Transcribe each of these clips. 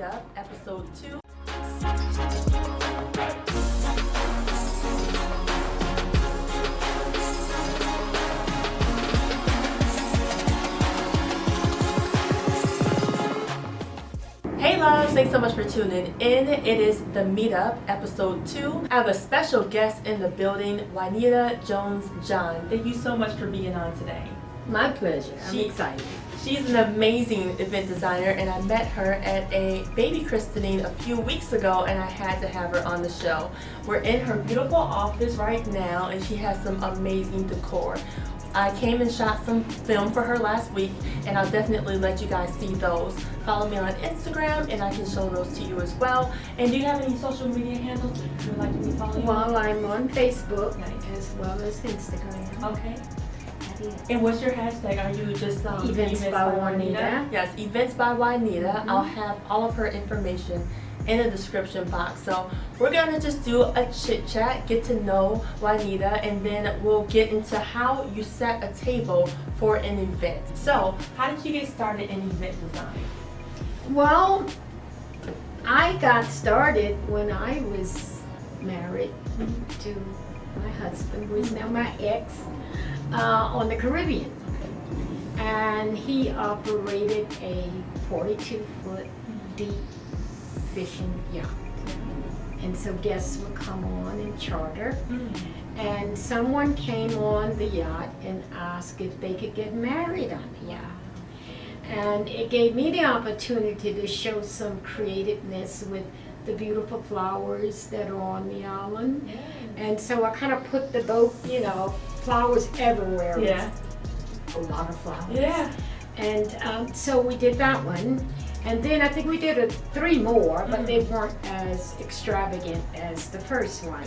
MeetUp Episode 2. Hey loves, thanks so much for tuning in. It is the MeetUp Episode 2. I have a special guest in the building, Juanita Jones-John. Thank you so much for being on today. My pleasure. I'm excited. She's an amazing event designer, and I met her at a baby christening a few weeks ago, and I had to have her on the show. We're in her beautiful office right now, and she has some amazing decor. I came and shot some film for her last week, and I'll definitely let you guys see those. Follow me on Instagram, and I can show those to you as well. And do you have any social media handles you would like to be following? Well, I'm on Facebook as well as Instagram. Okay. And what's your hashtag? Are you just Events by Juanita? Yes, Events by Juanita. I'll have all of her information in the description box. So we're gonna just do a chit chat, get to know Juanita, and then we'll get into how you set a table for an event. So how did you get started in event design? Well, I got started when I was married to my husband, who is now my ex, on the Caribbean. And he operated a 42-foot deep fishing yacht. And so guests would come on and charter. And someone came on the yacht and asked if they could get married on the yacht. And it gave me the opportunity to show some creativeness with the beautiful flowers that are on the island. And so I kind of put the boat, flowers everywhere. Yeah. A lot of flowers. Yeah. And so we did that one. And then I think we did 3 more, but they weren't as extravagant as the first one.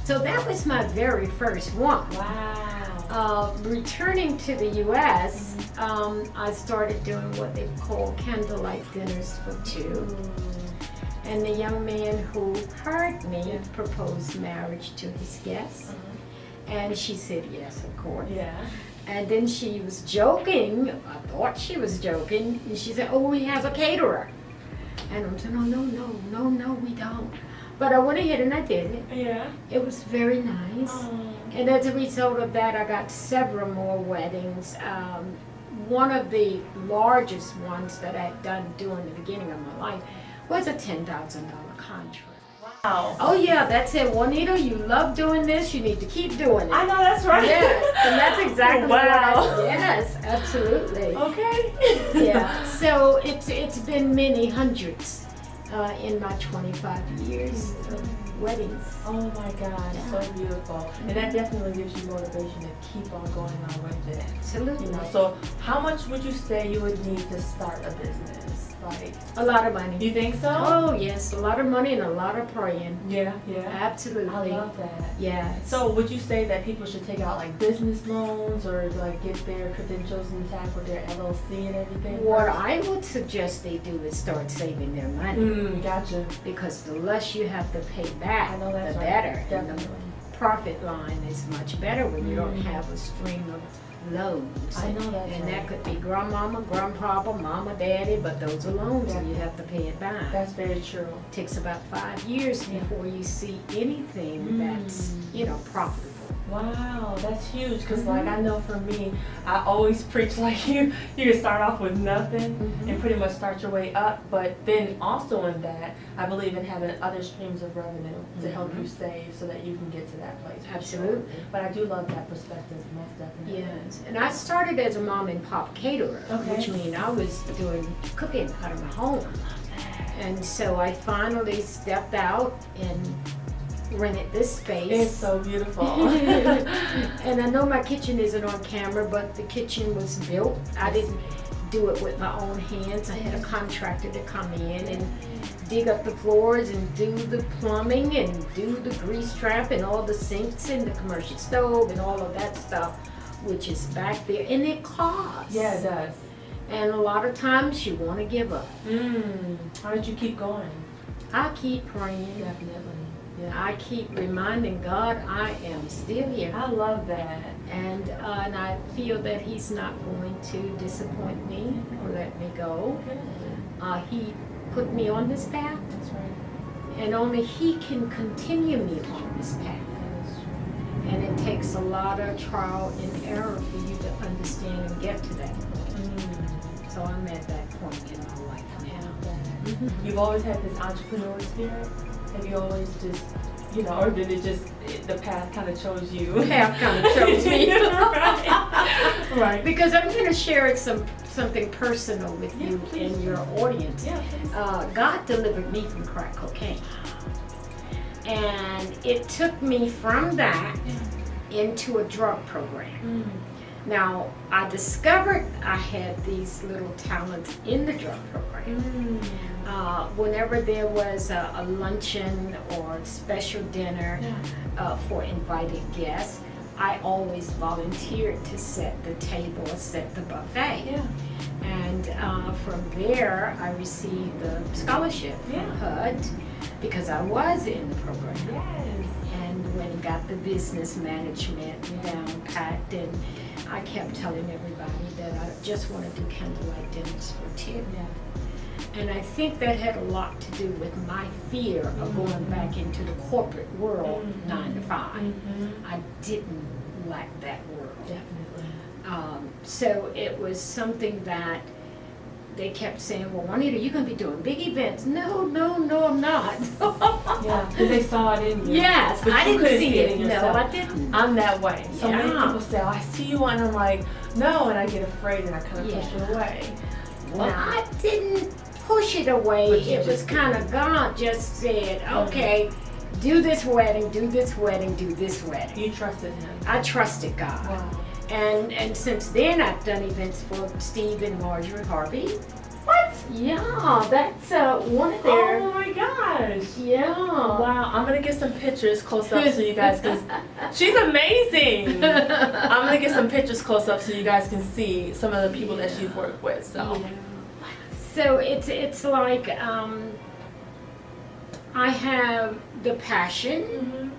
So that was my very first one. Wow. Returning to the U.S., I started doing what they call candlelight dinners for 2. And the young man who heard me proposed marriage to his guests. And she said yes, of course. Yeah. And then she was joking, I thought she was joking, and she said, oh, he has a caterer. And I'm saying, no, we don't. But I went ahead and I did it. Yeah. It was very nice. And as a result of that, I got several more weddings. One of the largest ones that I had done during the beginning of my life was a $10,000 contract. Wow. Oh yeah, that's it. Juanita, you love doing this. You need to keep doing it. I know, that's right. Yes, and that's exactly what Wow. yes, absolutely. Okay. Yeah, so it's been many hundreds in my 25 years of weddings. Oh my God, so beautiful. And that definitely gives you motivation to keep on going on with it. Absolutely. So how much would you say you would need to start a business? Like a lot of money. You think so? Oh yes, a lot of money and a lot of praying. Yeah. Absolutely. I love that. Yeah. So would you say that people should take out like business loans or like get their credentials intact with their LLC and everything? What I would suggest they do is start saving their money. Gotcha. Because the less you have to pay back, I know that's the right. better. Definitely. And the profit line is much better when you don't have a stream of loans. I know that's And right. that could be grandmama, grandpapa, mama, daddy, but those are loans and you have to pay it back. That's very true. It takes about 5 years before you see anything that's, profitable. Wow, that's huge because like I know for me, I always preach like you can start off with nothing and pretty much start your way up, but then also in that, I believe in having other streams of revenue to help you save so that you can get to that place. for Absolutely. Sure. But I do love that perspective, most definitely. Yes, and I started as a mom and pop caterer, Okay. which means I was doing cooking out of my home. And so I finally stepped out and rented this space. It's so beautiful. And I know my kitchen isn't on camera, but the kitchen was built. I didn't do it with my own hands. I had a contractor to come in and dig up the floors and do the plumbing and do the grease trap and all the sinks and the commercial stove and all of that stuff, which is back there. And it costs. Yeah, it does. And a lot of times you want to give up. How did you keep going? I keep praying. Definitely. Yeah. I keep reminding God I am still here. I love that. And I feel that He's not going to disappoint me or let me go. He put me on this path, That's right. and only He can continue me on this path. That's true. And it takes a lot of trial and error for you to understand and get to that point. So I'm at that point in my life now. You've always had this entrepreneur spirit? Have you always just, you know, or did it just, the path kind of chose you? The path kind of chose me. Right. Right. Because I'm going to share something personal with you please. and your audience. Yeah, please. God delivered me from crack cocaine. And it took me from that into a drug program. Now, I discovered I had these little talents in the drug program. Whenever there was a luncheon or special dinner for invited guests, I always volunteered to set the table, set the buffet. And from there, I received the scholarship from HUD because I was in the program. And when I got the business management down packed, and I kept telling everybody that I just want to do candlelight dinners for tip. And I think that had a lot to do with my fear of going back into the corporate world 9 to 5. I didn't like that world. Definitely. So it was something that they kept saying, well, Juanita, you're going to be doing big events. No, I'm not. Because they saw it in you. Yes, But I you didn't couldn't see it. No, yourself. I didn't. I'm that way. So many Yeah. people say, oh, I see you, and I'm like, no, and I get afraid and I kind of push it away. Well, I didn't push it away. But you It was just kind of God just said, okay, do this wedding, do this wedding, do this wedding. You trusted him. I trusted God. Wow. And since then, I've done events for Steve and Marjorie Harvey. What? Yeah, that's one of their. Oh my gosh. Yeah. Wow, I'm gonna get some pictures close up so you guys can. She's amazing. I'm gonna get some pictures close up so you guys can see some of the people that she's worked with. So. Yeah. So it's like I have the passion.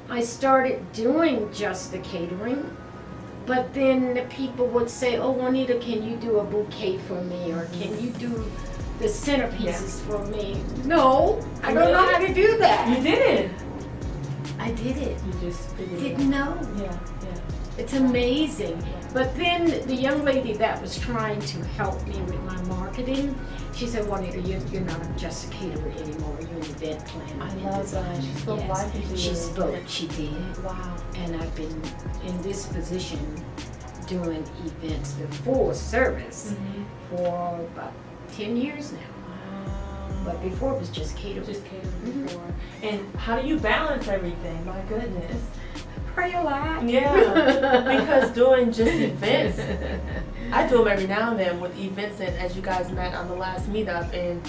I started doing just the catering. But then the people would say, oh, Juanita, can you do a bouquet for me? Or can you do the centerpieces for me? No, I don't know how to do that. You did it. I did it. You just Didn't know. Yeah. It's amazing. But then the young lady that was trying to help me with my marketing, she said, Juanita, you're not just a caterer anymore. You're an event planner. I love that. She spoke life into you. She spoke. She did. Wow. And I've been in this position doing events, the full service, for about 10 years now. But before it was just catering. Just catering before. And how do you balance everything? My goodness. Pray a lot. Yeah, because doing just events, I do them every now and then with events, and as you guys met on the last meetup, and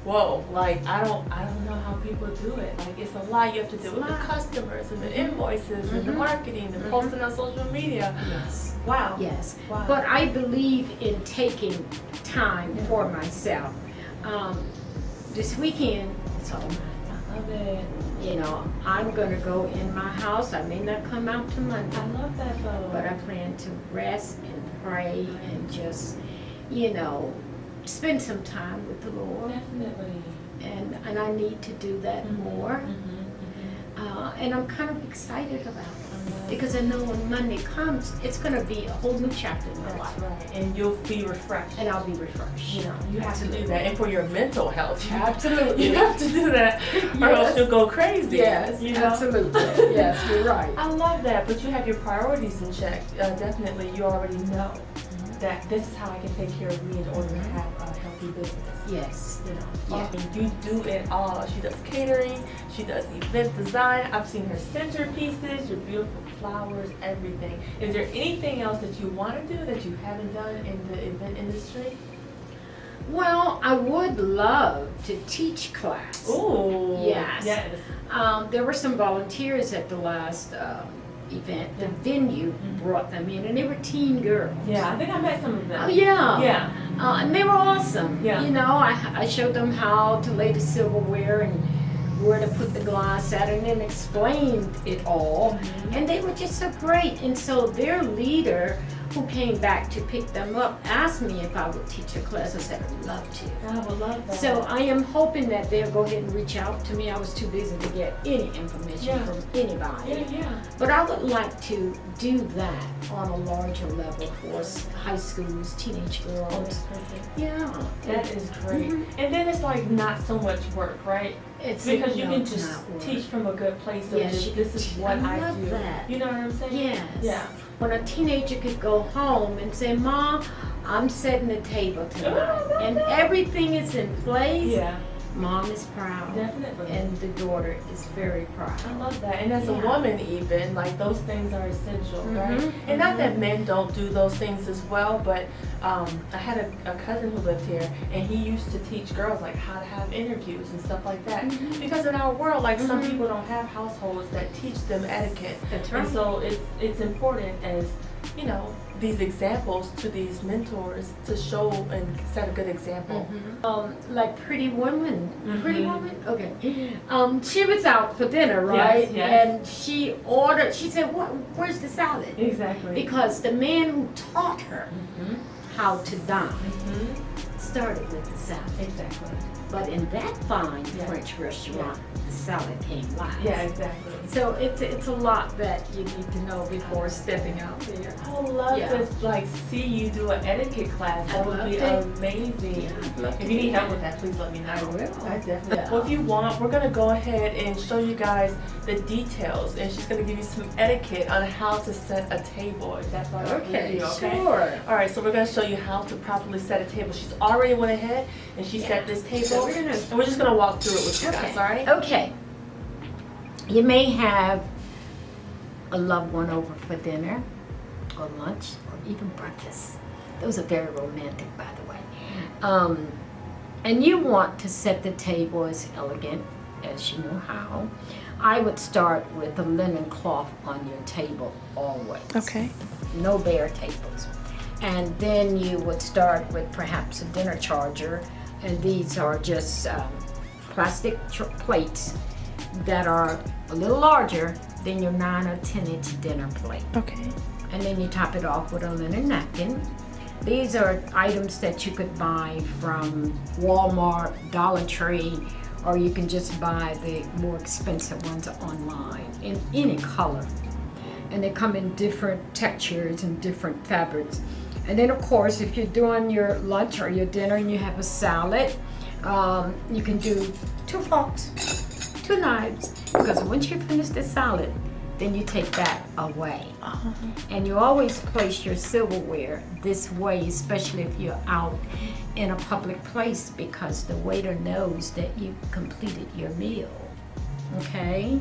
whoa, like I don't know how people do it. Like it's a lot you have to do with the customers and the invoices and the marketing and posting on social media. Yes. Wow. Yes. Wow. But I believe in taking time for myself. This weekend, it's all mine. I love it. You know, I'm going to go in my house. I may not come out to Monday. I love that though. But I plan to rest and pray and just, you know, spend some time with the Lord. Definitely. And I need to do that more. And I'm kind of excited about it. Because I know when Monday comes, it's going to be a whole new chapter in my life. That's right. And you'll be refreshed. And I'll be refreshed. You know, you have to do that. And for your mental health. Absolutely. You have to do that. Or else you'll go crazy. Yes, you know? absolutely. Yes, you're right. I love that. But you have your priorities in check. Definitely, you already know that this is how I can take care of me in order to have a healthy business. Yes. You know, Yeah. and you do it all. She does catering, she does event design. I've seen her centerpieces, your beautiful flowers, everything. Is there anything else that you want to do that you haven't done in the event industry? Well, I would love to teach class. Ooh. Yes. Yes. There were some volunteers at the last event. The venue brought them in, and they were teen girls. Yeah, I think I met some of them. Oh, yeah. Yeah. And they were awesome. Yeah. You know, I showed them how to lay the silverware and where to put the glass at, and then explained it all. And they were just so great. And so their leader who came back to pick them up asked me if I would teach a class. I said, I'd love to. I would love that. So I am hoping that they'll go ahead and reach out to me. I was too busy to get any information from anybody. Yeah. But I would like to do that on a larger level for high schools, teenage girls. Oh, that's perfect. Yeah. That is great. And then it's like not so much work, right? It's Because you no, can it's just not work. teach from a good place of Yes, just, this is what I love do. that. You know what I'm saying? Yes. Yeah. When a teenager could go home and say, Mom, I'm setting the table tonight, and everything is in place, Yeah. Mom is proud. Definitely. And the daughter is very proud. I love that. And as a woman even, like those things are essential, right? And not that men don't do those things as well, but I had a cousin who lived here and he used to teach girls like how to have interviews and stuff like that. Because in our world, like some people don't have households that teach them etiquette. That's right. And so it's important as, you know, these examples to these mentors to show and set a good example. Like Pretty Woman. Pretty Woman? Okay. She was out for dinner, right? Yes. And she said, where's the salad? Exactly. Because the man who taught her how to dine started with the salad. Exactly. But in that fine French restaurant, the salad came last. Yeah, exactly. So it's a lot that you need to know before stepping out there. I would love to like see you do an etiquette class. That would be amazing. If you need help with that, please let me know. I will. I definitely. Well, if you want, we're gonna go ahead and show you guys the details, and she's gonna give you some etiquette on how to set a table. If that's all right with you, okay? Sure. All right, so we're gonna show you how to properly set a table. She's already went ahead and she set this table, and we're just gonna walk through it with you guys. All right? Okay. You may have a loved one over for dinner or lunch or even breakfast. Those are very romantic, by the way. And you want to set the table as elegant as you know how. I would start with a linen cloth on your table always. Okay. No bare tables. And then you would start with perhaps a dinner charger, and these are just plastic plates that are a little larger than your 9 or 10-inch dinner plate. Okay. And then you top it off with a linen napkin. These are items that you could buy from Walmart, Dollar Tree, or you can just buy the more expensive ones online in any color. And they come in different textures and different fabrics. And then of course, if you're doing your lunch or your dinner and you have a salad, you can do 2 forks, 2 knives, because once you finish the salad, then you take that away. And you always place your silverware this way, especially if you're out in a public place, because the waiter knows that you completed your meal. Okay?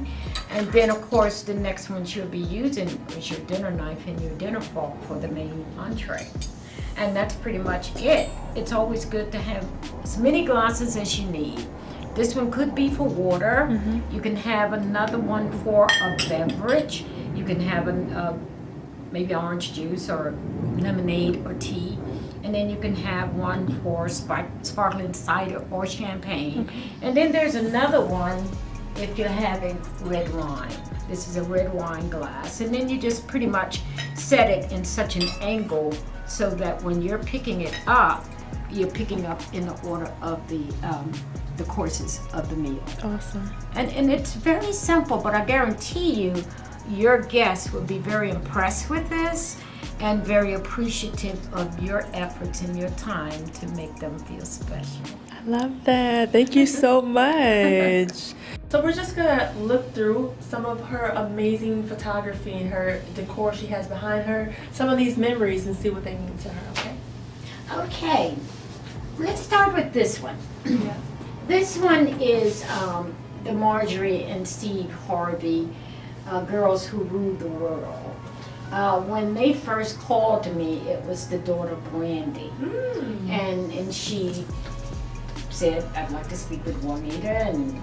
And then of course the next one you'll be using is your dinner knife and your dinner fork for the main entree. And that's pretty much it. It's always good to have as many glasses as you need. This one could be for water. You can have another one for a beverage. You can have maybe orange juice or lemonade or tea. And then you can have one for sparkling cider or champagne. And then there's another one if you're having red wine. This is a red wine glass. And then you just pretty much set it in such an angle so that when you're picking it up, you're picking up in the order of the courses of the meal. Awesome. And it's very simple, but I guarantee you, your guests will be very impressed with this and very appreciative of your efforts and your time to make them feel special. I love that. Thank you so much. So we're just gonna look through some of her amazing photography and her decor she has behind her, some of these memories, and see what they mean to her, okay? Okay, let's start with this one. Yeah. This one is the Marjorie and Steve Harvey, Girls Who Rule the World. When they first called to me, it was the daughter Brandy. And she said, I'd like to speak with Juanita, and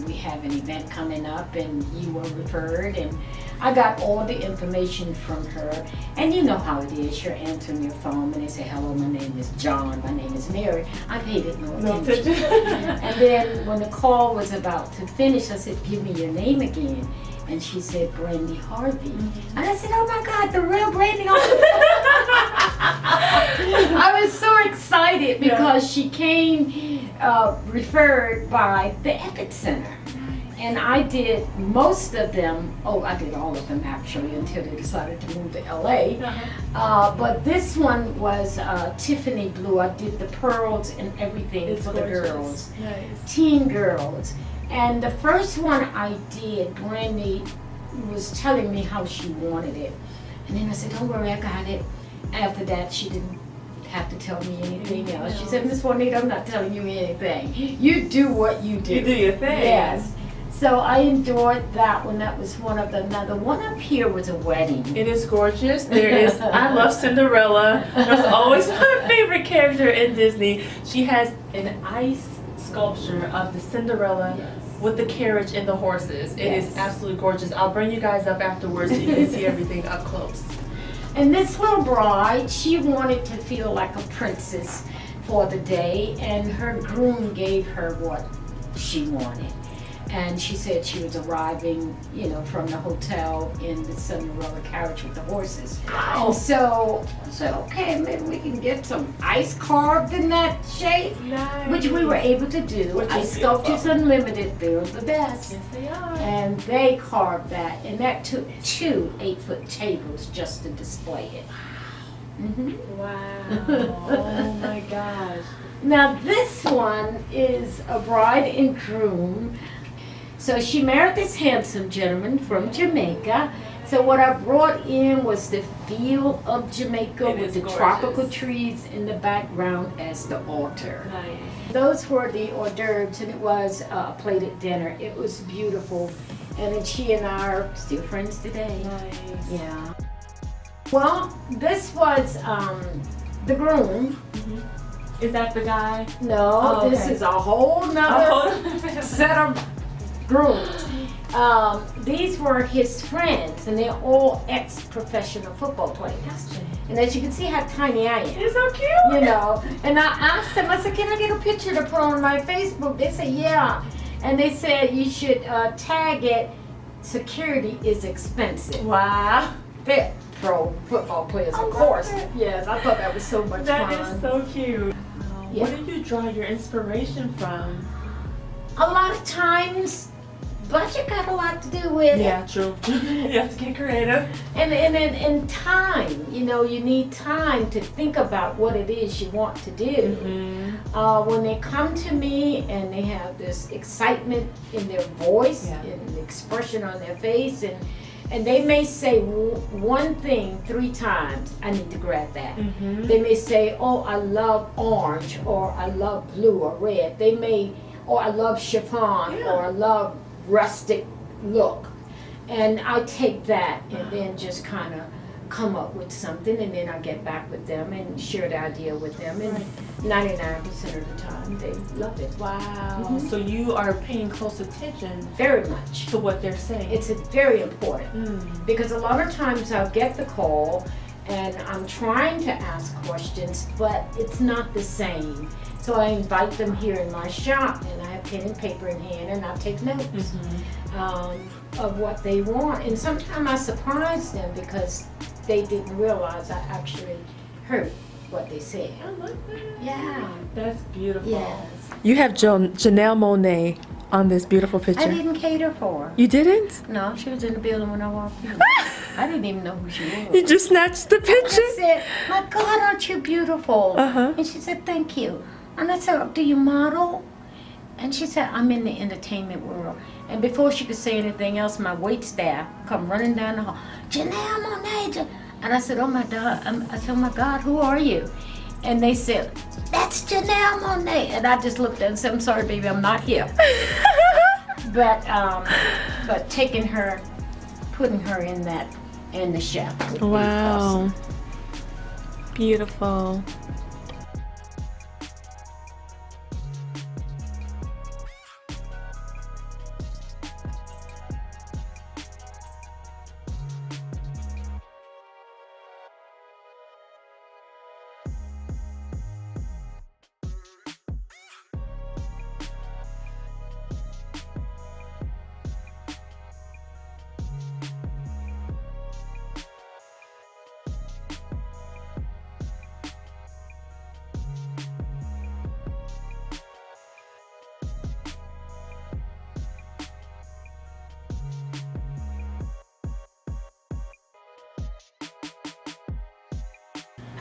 we have an event coming up, and you were referred. And I got all the information from her. And you know how it is, you're answering your phone and they say, hello, my name is John, my name is Mary. I paid it no attention. And then when the call was about to finish, I said, give me your name again. And she said, Brandy Harvey. And I said, oh my God, the real Brandy Harvey. I was so excited because she came referred by the Epic Center. And I did most of them, I did all of them actually until they decided to move to LA. But this one was Tiffany blue. I did the pearls and everything for the girls, teen girls. And the first one I did, Brandy was telling me how she wanted it. And then I said, don't worry, I got it. After that, she didn't have to tell me anything else. She said, Miss Juanita, I'm not telling you anything. You do what you do. You do your thing. Yes. So I enjoyed that one. That was one of them. Now the one up here was a wedding. It is gorgeous. There is, I love Cinderella. That's always my favorite character in Disney. She has an ice sculpture of the Cinderella with the carriage and the horses. It is absolutely gorgeous. I'll bring you guys up afterwards so you can see everything up close. And this little bride, she wanted to feel like a princess for the day, and her groom gave her what she wanted. And she said she was arriving, from the hotel in the Cinderella carriage with the horses. Wow. And so I said, okay, maybe we can get some ice carved in that shape, which we were able to do. Ice Sculptures Unlimited, they're the best. Yes, they are. And they carved that, and that took 2 8-foot tables just to display it. Wow. Oh my gosh. Now this one is a bride and groom. So she married this handsome gentleman from Jamaica. So what I brought in was the feel of Jamaica with the tropical trees in the background as the altar. Nice. Those were the hors d'oeuvres, and it was a plated dinner. It was beautiful. And then she and I are still friends today. Nice. Yeah. Well, this was the groom. Is that the guy? No, this is a whole nother set of grooms. These were his friends, and they're all ex-professional football players. And as you can see how tiny I am. You're so cute. And I asked them, I said, can I get a picture to put on my Facebook? They said, yeah. And they said you should tag it, security is expensive. Wow. They're pro football players, of course. Yes, I thought that was so much fun. That is so cute. Yeah. Where do you draw your inspiration from? A lot of times, budget got a lot to do with it. Yeah, true. You have to get creative. And time, you need time to think about what it is you want to do. When they come to me and they have this excitement in their voice and the expression on their face, and they may say one thing 3 times, I need to grab that. They may say, oh, I love orange, or I love blue or red. They may, or I love chiffon, or I love rustic look. And I take that and then just kind of come up with something, and then I get back with them and share the idea with them, and 99% of the time they love it. Wow. So you are paying close attention Very much. to what they're saying. It's very important because a lot of times I'll get the call and I'm trying to ask questions, but it's not the same. So I invite them here in my shop, and I have pen and paper in hand, and I take notes of what they want. And sometimes I surprise them because they didn't realize I actually heard what they said. I love that. Yeah. That's beautiful. Yes. You have Janelle Monáe on this beautiful picture. I didn't cater for her. You didn't? No, she was in the building when I walked in. I didn't even know who she was. You just snatched the I picture? said, my God, aren't you beautiful? And she said, thank you. And I said, do you model? And she said, I'm in the entertainment world. And before she could say anything else, my wait staff come running down the hall. Janelle Monáe. And I said, oh my God. I said, oh my God, who are you? And they said, that's Janelle Monáe. And I just looked at her and said, I'm sorry, baby, I'm not here. But taking her, putting her in the shop. Wow. Awesome. Beautiful.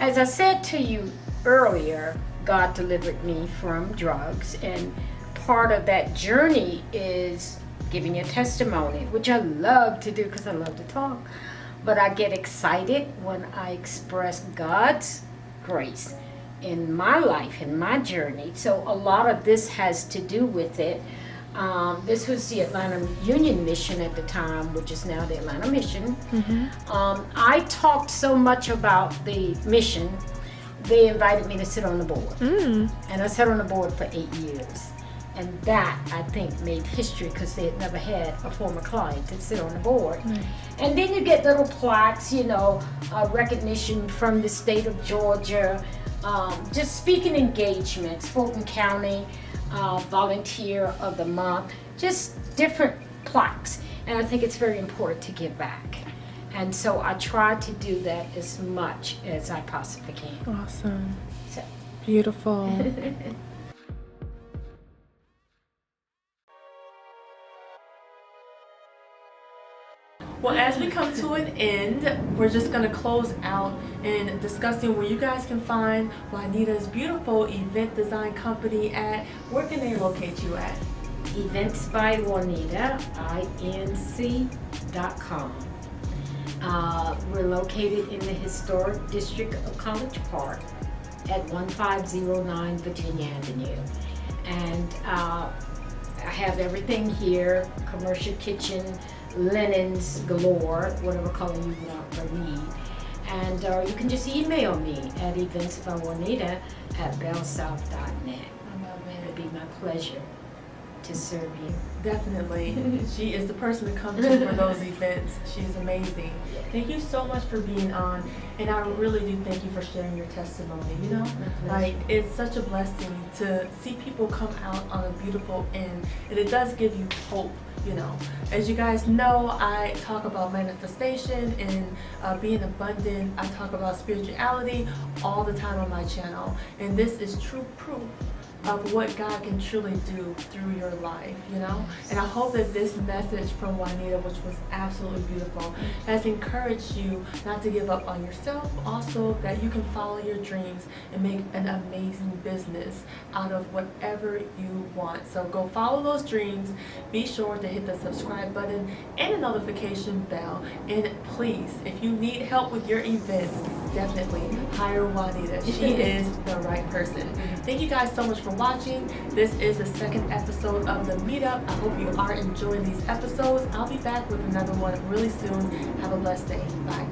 As I said to you earlier, God delivered me from drugs, and part of that journey is giving a testimony, which I love to do because I love to talk. But I get excited when I express God's grace in my life, in my journey. So a lot of this has to do with it. This was the Atlanta Union Mission at the time, which is now the Atlanta Mission. I talked so much about the mission, they invited me to sit on the board. And I sat on the board for 8 years. And that, I think, made history because they had never had a former client to sit on the board. And then you get little plaques, you know, recognition from the state of Georgia, just speaking engagements, Fulton County Volunteer of the Month, just different plaques. And I think it's very important to give back. And so I try to do that as much as I possibly can. Awesome. So. Beautiful. Well, as we come to an end, we're just going to close out in discussing where you guys can find Juanita's beautiful event design company at. Where can they locate you at? Events by Juanita, inc.com. We're located in the historic district of College Park at 1509 Virginia Avenue. And I have everything here, commercial kitchen, linens galore, whatever color you want or need. And you can just email me at eventsbyjuanita@bellsouth.net. It'd be my pleasure to serve you. Definitely. She is the person to come to for those events. She's amazing. Thank you so much for being on, and I really do thank you for sharing your testimony. You know, like, it's such a blessing to see people come out on a beautiful end, and it does give you hope. You know, as you guys know, I talk about manifestation and being abundant. I talk about spirituality all the time on my channel, and this is true proof of what God can truly do through your life, you know? And I hope that this message from Juanita, which was absolutely beautiful, has encouraged you not to give up on yourself, also that you can follow your dreams and make an amazing business out of whatever you want. So go follow those dreams. Be sure to hit the subscribe button and the notification bell. And please, if you need help with your events, definitely hire Juanita. She is the right person. Thank you guys so much for watching. This is the second episode of the Meetup. I hope you are enjoying these episodes. I'll be back with another one really soon. Have a blessed day. Bye.